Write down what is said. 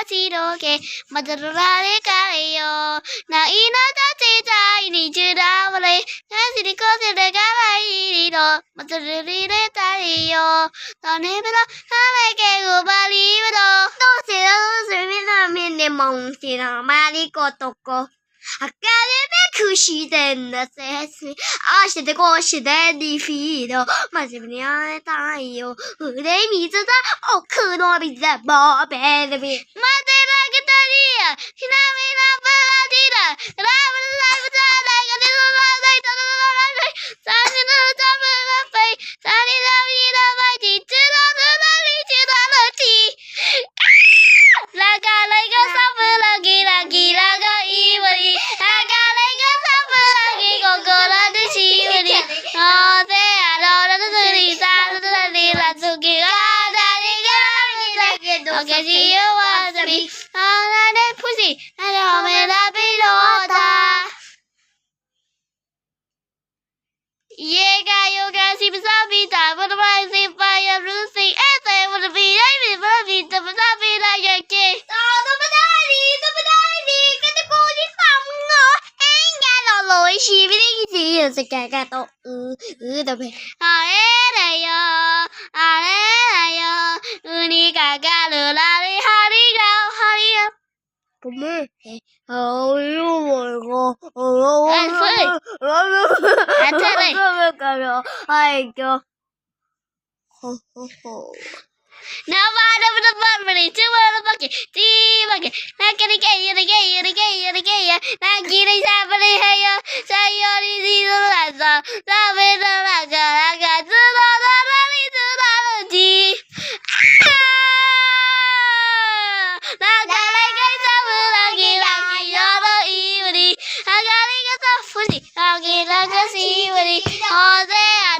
広げまたられかれよないのたちたいにじらわれなしにこせれがないのまたるりれたりよとねぶらはれけごばりぶどどうせどうせみなみにもんしのまりことこ明るめくしてんだせすああしててこうしてにフィード真面目に会えたいよ腕水だ奥の水だもうベルビー待てなくたりやひなみなブラディララブライブだライガデロラライトロララライサンジのザブラフェイサリラミラマイティチュラルラリチュラルチラガライガサブラギラギラがいいわりラガライガサブラギ心でしぶりおであろらずりさらりらつきがだりがみだけどおけしよわさびあられぷしあらめらびろだ家がよがしぶさびたぶらばいしばやるしえせぶらびやびぶらびたぶさびらやけロイシビリギシスカカとだべあれだよあれだようにかかるらりはりがはりやごめんあいよもごあそれあたれからはい今日ほほほなばらばらばらにちばらばけちばけなけりけゆりけゆりけゆりけやなきりさばりはやさよりじどらささべだらがらがずどだらりずだるじながらがさぶらぎらぎよろいぶりあがりがさふしあげらがしぶりおぜあ